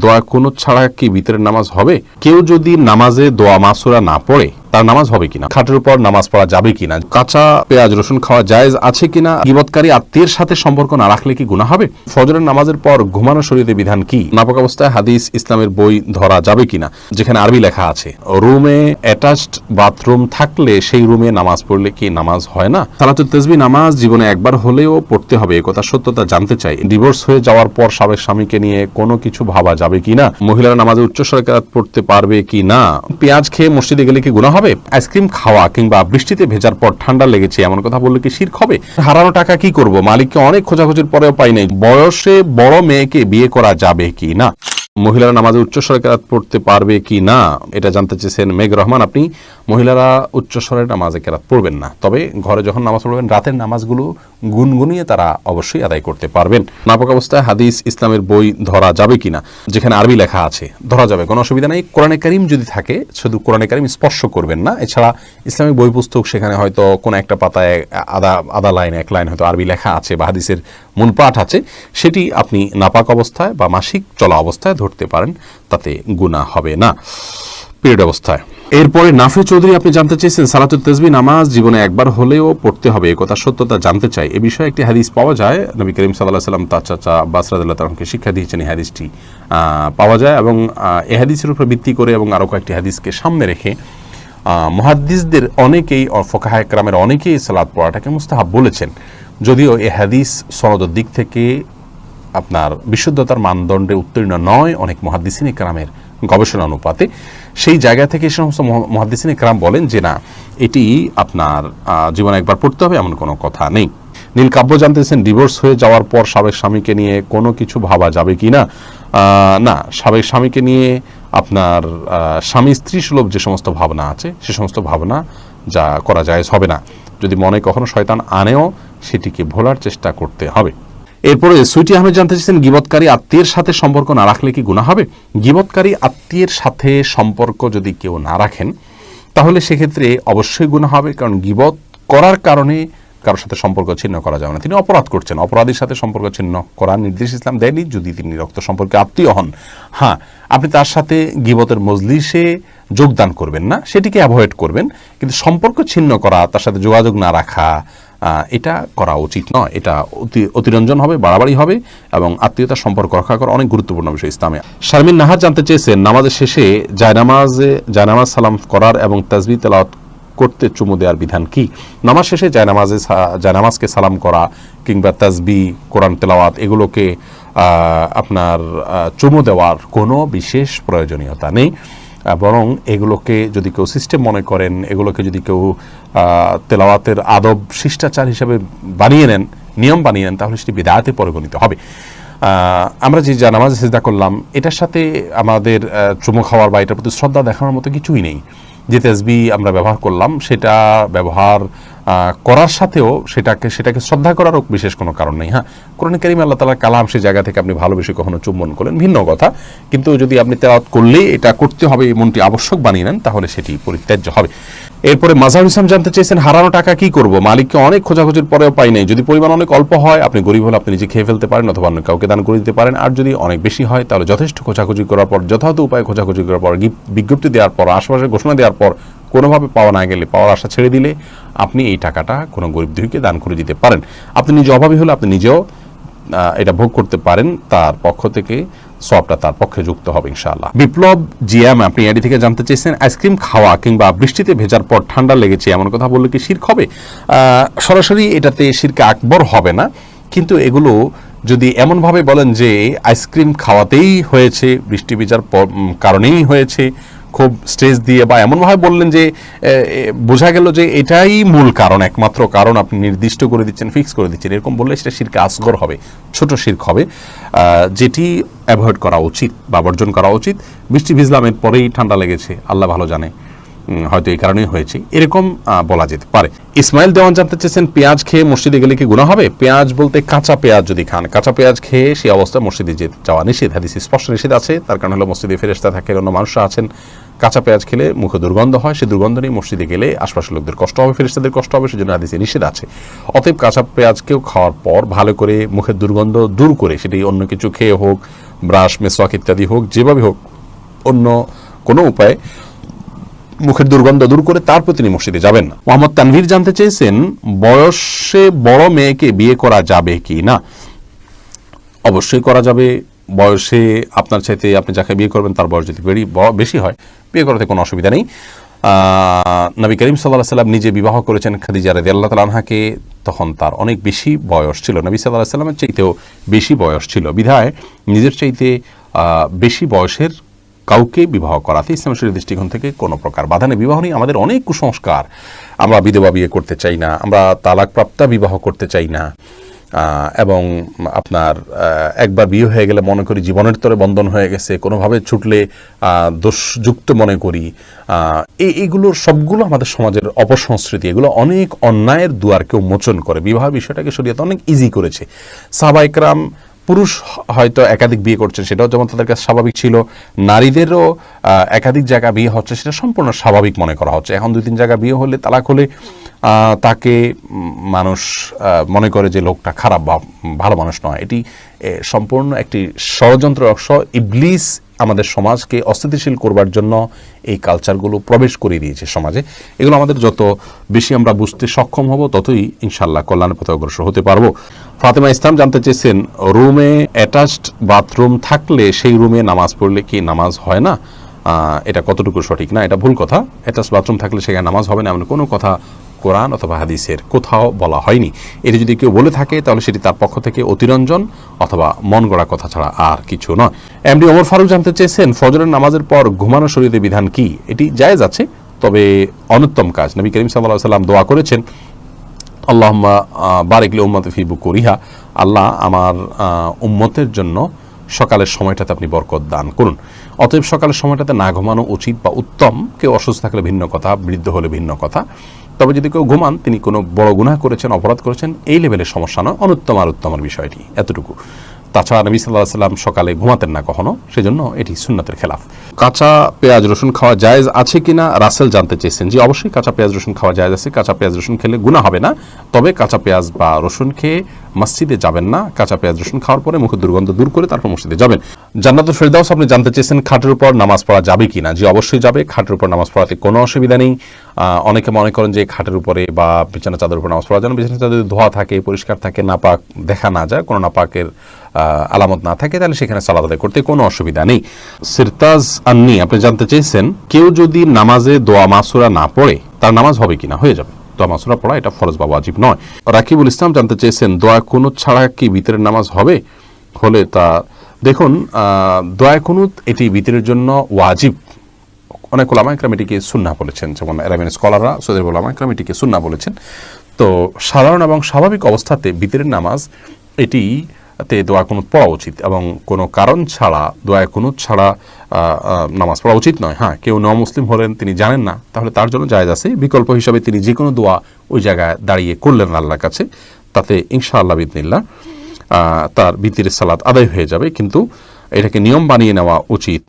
দোয়া কুনুত ছাড়া কি ভিতরের নামাজ হবে? কেউ যদি নামাজে দোয়া মাসুরা না পড়ে তার নামাজ হবে কিনা, খাটের উপর নামাজ পড়া যাবে কিনা, কাঁচা পেঁয়াজ রসুন খাওয়া জায়েজ আছে কিনা, গীবতকারী আত্মীয়ের সাথে সম্পর্ক না রাখলে কি গুনাহ হবে, ফজরের নামাজের পর ঘুমানো শরীয়তের বিধান কি, নাপাক অবস্থায় হাদিস ইসলামের বই ধরা যাবে কিনা যেখানে আরবি লেখা আছে, রুমে অ্যাটাচড বাথরুম থাকলে সেই রুমে নামাজ পড়লে কি নামাজ হয় না, সালাতুত তাসবিহ নামাজ জীবনে একবার হলেও পড়তে হবে একথা সত্যতা জানতে চাই, ডিভোর্স হয়ে যাওয়ার পর সাবেক স্বামীকে নিয়ে কোনো কিছু ভাবা যাবে কিনা, মহিলারা নামাজে উচ্চস্বরে কেরাত পড়তে পারবে কি না, পেঁয়াজ খেয়ে মসজিদে গেলে কি গুনাহ হবে, আইসক্রিম খাওয়া কিংবা বৃষ্টিতে ভেজার পর ঠান্ডা লেগেছে এমন কথা বললে কি শিরক হবে, হারানো টাকা কি করব, মালিককে অনেক খোঁজাখুঁজির পরেও পাই নাই, বয়সে বড় মেয়েকে বিয়ে করা যাবে কি না, মহিলারা নামাজে উচ্চস্বরে কেরাত পড়তে পারবে কি না, এটা জানতে চেয়েছেন মেঘ রহমান। আপনি মহিলারা উচ্চস্বরে নামাজে কেরাত পড়বেন না, তবে ঘরে যখন নামাজ পড়বেন রাতের নামাজগুলো গুনগুনিয়ে তারা অবশ্যই আদায় করতে পারবেন। নাপাক অবস্থায় হাদিস ইসলামের বই ধরা যাবে কিনা যেখানে আরবি লেখা আছে ধরা যাবে, কোনো অসুবিধা নেই। কোরআনে কারীম যদি থাকে শুধু কোরআনে কারীম স্পর্শ করবেন না, এছাড়া ইসলামিক বই পুস্তক সেখানে হয়তো কোনো একটা পাতায় আধা লাইন এক লাইন হয়তো আরবি লেখা আছে বা হাদিসের মূল পাঠ আছে, সেটি আপনি নাপাক অবস্থায় বা মাসিক চলা অবস্থায় ধরতে পারেন, তাতে গুনাহ হবে না পিরিয়ড অবস্থায়। এরপরে নাফে চৌধুরী আপনি জানতে চেয়েছেন সালাতুত তাসবিহ নামাজ জীবনে একবার হলেও পড়তে হবে একথা সত্যতা জানতে চাই, এ বিষয়ে একটি হাদিস পাওয়া যায়, নবী করিম সাল্লাল্লাহু আলাইহি ওয়াসাল্লাম তার চাচা আব্বাস রাদিয়াল্লাহু তাআলাকে শিক্ষা দিয়েছেন, এই হাদিসটি পাওয়া যায় এবং এই হাদিসের উপর ভিত্তি করে এবং আরও কয়েকটি হাদিসকে সামনে রেখে মুহাদ্দিসদের অনেকেই ফুকাহায়ে কেরামের অনেকেই সালাত পড়াটাকে মুস্তাহাব বলেছেন, যদিও এই হাদিস সনদের দিক থেকে আপনার বিশুদ্ধতার মানদণ্ডে উত্তীর্ণ নয় অনেক মুহাদ্দিসিনে কেরামের গবেষণা অনুপাতে, সেই জায়গা থেকে এই সমস্ত মুহাদ্দিসিনে কেরাম বলেন যে না, এটি আপনার জীবনে একবার পড়তে হবে এমন কোনো কথা নেই। নীল কাব্য জানতেছেন ডিভোর্স হয়ে যাওয়ার পর সাবেক স্বামীকে নিয়ে কোনো কিছু ভাবা যাবে কি না, না, সাবেক স্বামীকে নিয়ে আপনার স্বামী স্ত্রী সুলভ যে সমস্ত ভাবনা আছে সে সমস্ত ভাবনা যা করা জায়েজ হবে না, যদি মনে কখনো শয়তান আনেও সেটিকে ভোলার চেষ্টা করতে হবে। এরপরে সুইটি আহমেদ জানতে চাইছেন গীবতকারী আত্মীয়ের সাথে সম্পর্ক না রাখলে কি গুনাহ হবে? গীবতকারী আত্মীয়ের সাথে সম্পর্ক যদি কেউ না রাখেন তাহলে সেক্ষেত্রে অবশ্যই গুনাহ হবে, কারণ গীবত করার কারণে কারোর সাথে সম্পর্ক ছিন্ন করা যাবে না, তিনি অপরাধ করছেন, অপরাধীর সাথে সম্পর্ক ছিন্ন করার নির্দেশ ইসলাম দেয়নি যদি তিনি রক্ত সম্পর্কে আত্মীয় হন। হ্যাঁ, আপনি তার সাথে গীবতের মজলিসে যোগদান করবেন না, সেটিকে অ্যাভয়েড করবেন, কিন্তু সম্পর্ক ছিন্ন করা, তার সাথে যোগাযোগ না রাখা, এটা করা উচিত নয়, এটা অতিরঞ্জন হবে, বাড়াবাড়ি হবে এবং আত্মীয়তার সম্পর্ক রক্ষা করা অনেক গুরুত্বপূর্ণ বিষয় ইসলামে। শারমিন নাহার জানতে চেয়েছেন নামাজের শেষে জায়নামাজ সালাম করার এবং তাসবিহ তেলাওয়াত করতে চুমু দেওয়ার বিধান কি? নামাজ শেষে জায়নামাজকে সালাম করা কিংবা তাসবিহ কোরআন তেলাওয়াত এগুলোকে আপনার চুমু দেওয়ার কোনো বিশেষ প্রয়োজনীয়তা নেই, বরং এগুলোকে যদি কেউ সিস্টেম মনে করেন, এগুলোকে যদি কেউ তেলাওয়াতের আদব শিষ্টাচার হিসেবে বানিয়ে নেন, নিয়ম বানিয়ে নেন, তাহলে সেটি বিদআতে পরিগণিত হবে। আমরা যে নামাজে সিজদা করলাম এটার সাথে আমাদের চুমু খাওয়ার বা এটার প্রতি শ্রদ্ধা দেখানোর মতো কিছুই নেই। যে তাসবিহ আমরা ব্যবহার করলাম সেটা ব্যবহার করার সাথেও সেটাকে শ্রদ্ধা করারও বিশেষ কোনো কারণ নেই। হ্যাঁ, কোরআন কারীমে আল্লাহ তাআলার কালাম, সেই জায়গা থেকে আপনি ভালোবেসে কখনো চুম্বন করলেন ভিন্ন কথা, কিন্তু যদি আপনি তেলাওয়াত করলেই এটা করতে হবে এমনটি আবশ্যক বানিয়ে নেন তাহলে সেটি পরিত্যাজ্য হবে। এরপরে মাজার ইসলাম জানতে চেয়েছেন হারানো টাকা কি করব, মালিককে অনেক খোঁজাখুঁজির পরেও পাই নাই, যদি পরিমাণ অনেক অল্প হয় আপনি গরিব হলে আপনি নিজে খেয়ে ফেলতে পারেন অথবা অন্য কাউকে দান করে দিতে পারেন, আর যদি অনেক বেশি হয় তাহলে যথেষ্ট খোঁজাখুঁজি করার পর, যথাযথ উপায়ে খোঁজাখুঁজি করার পর, বিজ্ঞপ্তি দেওয়ার পর, আশেপাশে ঘোষণা দেওয়ার পর কোনোভাবে পাওয়া না গেলে পাওয়ার আশা ছেড়ে দিলে আপনি এই টাকাটা কোনো গরিব দুঃখীকে দান করে দিতে পারেন। আপনি নিজে অভাবী হলে আপনি নিজেও এটা ভোগ করতে পারেন, তার পক্ষ থেকে সওয়াবটা তার পক্ষে যুক্ত হবে ইনশাআল্লাহ। বিপ্লব জিএম আপনি এডি থেকে জানতে চেয়েছেন আইসক্রিম খাওয়া কিংবা বৃষ্টিতে ভেজার পর ঠান্ডা লেগেছে এমন কথা বললে কি শিরক হবে? সরাসরি এটাতে শিরকে আকবর হবে না, কিন্তু এগুলো যদি এমনভাবে বলেন যে আইসক্রিম খাওয়াতেই হয়েছে, বৃষ্টি ভেজার কারণেই হয়েছে, খুব স্ট্রেস দিয়ে বা এমনভাবে বললেন যে বোঝা গেল যে এটাই মূল কারণ, একমাত্র কারণ আপনি নির্দিষ্ট করে দিচ্ছেন, ফিক্স করে দিচ্ছেন, এরকম বললে সেটা শিরকে আসগর হবে, ছোট শিরক হবে, যেটি অ্যাভয়েড করা উচিত বা বর্জন করা উচিত। বৃষ্টি ভিজলাম এর পরেই ঠান্ডা লেগেছে, আল্লাহ ভালো জানে, হয়তো এই কারণেই হয়েছে, এরকম বলা যেতে পারে। ইসমাইল দেওয়ান জানতে চেয়েছেন পেঁয়াজ খেয়ে মসজিদে গেলে কি গুনাহ হবে? পেঁয়াজ বলতে কাঁচা পেঁয়াজ যদি খান, কাঁচা পেঁয়াজ খেয়ে সেই অবস্থায় মসজিদে যাওয়া নিষেধ, হাদিসে স্পষ্ট নিষেধ আছে। তার কারণ হলো মসজিদে ফেরেশতা থাকে, অন্য মানুষরা আছেন, কাঁচা পেঁয়াজ খেলে মুখে দুর্গন্ধ হয়, সেই দুর্গন্ধ নিয়ে মসজিদে গেলে আশপাশের লোকদের কষ্ট হবে, ফেরেশতাদের কষ্ট হবে, সেজন্য হাদিসে নিষেধ আছে। অতএব কাঁচা পেঁয়াজকেও খাওয়ার পর ভালো করে মুখের দুর্গন্ধ দূর করে, সেটি অন্য কিছু খেয়ে হোক, ব্রাশ, মেসওয়াক ইত্যাদি হোক, যেভাবে হোক অন্য কোনো উপায়ে মুখের দুর্গন্ধ দূর করে তারপর তিনি মসজিদে যাবেন না। মোহাম্মদ তানভীর জানতে চেয়েছেন, বয়সে বড় মেয়েকে বিয়ে করা যাবে কি না? অবশ্যই করা যাবে। বয়সে আপনার চাইতে আপনি যাকে বিয়ে করবেন তার বয়স যদি বেশি হয়, বিয়ে করাতে কোনো অসুবিধা নেই। নবী করিম সাল্লাল্লাহু আলাইহি ওয়াসাল্লাম নিজে বিবাহ করেছেন খাদিজা রাদিয়াল্লাহু তাআলা আনহাকে, তখন তার অনেক বেশি বয়স ছিল, নবী সাল্লাল্লাহু আলাইহি ওয়াসাল্লামের চাইতেও বেশি বয়স ছিল, বিধায় নিজের চাইতে বেশি বয়সের কাউকে বিবাহ করাতে ইসলাম শরীয়তের দৃষ্টিকোণ থেকে কোনো প্রকার বাধা নেই। বিবাহ নিয়ে আমাদের অনেক কুসংস্কার, আমরা বিধবা বিয়ে করতে চাই না, আমরা তালাকপ্রাপ্তা বিবাহ করতে চাই না, এবং আপনার একবার বিয়ে হয়ে গেলে মনে করি জীবনের তরে বন্ধন হয়ে গেছে, কোনোভাবে ছুটলে দোষযুক্ত মনে করি। এইগুলোর সবগুলো আমাদের সমাজের অপসংস্কৃতি, এগুলো অনেক অন্যায়ের দুয়ারকে উন্মোচন করে। বিবাহ বিষয়টাকে শরীয়ত অনেক ইজি করেছে। সাহাবায়ে কেরাম পুরুষ হয়তো একাধিক বিয়ে করছেন, সেটাও যেমন তাদের কাছে স্বাভাবিক ছিল, নারীদেরও একাধিক জায়গা বিয়ে হচ্ছে সেটা সম্পূর্ণ স্বাভাবিক মনে করা হচ্ছে। এখন 2-3 জায়গা বিয়ে হলে, তালাক হলে তাকে মানুষ মনে করে যে লোকটা খারাপ বা ভালো মানুষ নয়। এটি সম্পূর্ণ একটি ষড়যন্ত্র অংশ। ইবলিস আমাদের সমাজকে অস্থিতিশীল করবার জন্য এই কালচারগুলো প্রবেশ করে দিয়েছে সমাজে। এগুলো আমাদের যত বেশি আমরা বুঝতে সক্ষম হব, ততই ইনশাআল্লাহ কল্যাণের পথে অগ্রসর হতে পারবো। ফাতেমা ইসলাম জানতে চেয়েছেন, রুমে অ্যাটাচড বাথরুম থাকলে সেই রুমে নামাজ পড়লে কি নামাজ হয় না? এটা কতটুকু সঠিক? না, এটা ভুল কথা। অ্যাটাচড বাথরুম থাকলে সেখানে নামাজ হবে না এমন কোনো কথা কোরআন অথবা হাদিসের কোথাও বলা হয়নি। এটি যদি কেউ বলে থাকে তাহলে সেটি তার পক্ষ থেকে অতিরঞ্জন অথবা মন গড়া কথা ছাড়া আর কিছু নয়। এমডি ওমর ফারুক জানতে চেয়েছেন, ফজরের নামাজের পর ঘুমানো শরীয়তের বিধান কি? এটি জায়েজ আছে, তবে অনুত্তম কাজ। নবী করিম সাল্লাল্লাহু আলাইহি ওয়াসাল্লাম দোয়া করেছেন, আল্লাহুম্মা বারিক লি উম্মতি ফি বুকুরিহা, আল্লাহ আমার উম্মতের জন্য সকালের সময়টাতে আপনি বরকত দান করুন। অতএব সকালের সময়টাতে না ঘুমানো উচিত বা উত্তম। কেউ অসুস্থ থাকলে ভিন্ন কথা, বৃদ্ধ হলে ভিন্ন কথা। তবে যদি কেউ ঘুমান, তিনি কোনো বড় গুনাহ করেছেন, অপরাধ করেছেন, এই লেভেলের সমস্যা নয়, অনুত্তম আর উত্তমের বিষয়টি এতটুকু। তাছাড়া নবী সাল্লাল্লাহু আলাইহি ওয়াসাল্লাম সকালে ঘুমাতেন না কখনো, সেজন্য এটি সুন্নাতের খেলাফ। কাঁচা পেঁয়াজ রসুন খাওয়া জায়েজ আছে কিনা রাসেল জানতে চেয়েছেন। জি, অবশ্যই কাঁচা পেঁয়াজ রসুন খাওয়া জায়েজ আছে। কাঁচা পেঁয়াজ রসুন খেলে গুনাহ হবে না, তবে কাঁচা পেঁয়াজ বা রসুন খেয়ে মসজিদে যাবেন না। কাঁচা পেঁয়াজ রসুন খাওয়ার পরে মুখের দুর্গন্ধ দূর করে তারপর মসজিদে যাবেন। জান্নাতুল ফেরদাউস আপনি জানতে চেয়েছেন, খাটের উপর নামাজ পড়া যাবে কিনা? জি, অবশ্যই যাবে। খাটের উপর নামাজ পড়াতে কোনো অসুবিধা নেই। অনেকে মনে করেন যে খাটের উপরে বা বিছানা চাদর উপর নামাজ পড়া যেন বিছানা চাদর ধোয়া থাকে, পরিষ্কার থাকে, নাপাক দেখা না যায়, কোনো নাপাকের আলামত না থাকে, তাহলে সেখানে সালাত আদায় করতে কোনো অসুবিধা নেই। সিরতাজ আন্নি আপনি জানতে চেয়েছেন, কেউ যদি নামাজে দোয়া মাসুরা না পড়ে তার নামাজ হবে কিনা? হয়ে যাবে। দোয়া মাসুরা পড়া এটা ফরজ বা ওয়াজিব নয়। রাকিবুল ইসলাম জানতে চেয়েছেন, দোয়া কুনুত ছাড়া কি ভিতরের নামাজ হবে? হলে তা দেখুন, দোয়া কুনুত এটি ভিতরের জন্য ওয়াজিব। অনেক উলামা ইকরাম এটিকে সুন্নাহ বলেছেন, যেমন আরবিয়ান স্কলাররা, সৌদি উলামা ইকরাম এটিকে সুন্নাহ বলেছেন। তো সাধারণ এবং স্বাভাবিক অবস্থাতে ভিতরের নামাজ এটিতে দোয়া কুনুত পড়া উচিত, এবং কোনো কারণ ছাড়া দোয়া কুনুত ছাড়া নামাজ পড়া উচিত নয়। হ্যাঁ, কেউ মুসলিম হলেন, তিনি জানেন না, তাহলে তার জন্য জায়েজ আছে। বিকল্প হিসাবে তিনি যে কোনো দোয়া ওই জায়গায় দাঁড়িয়ে করলেন আল্লাহর কাছে, তাতে ইনশাআল্লাহ বিইذনিল্লাহ তার ভিতরের সালাত আদায় হয়ে যাবে। কিন্তু এটাকে নিয়ম বানিয়ে নেওয়া উচিত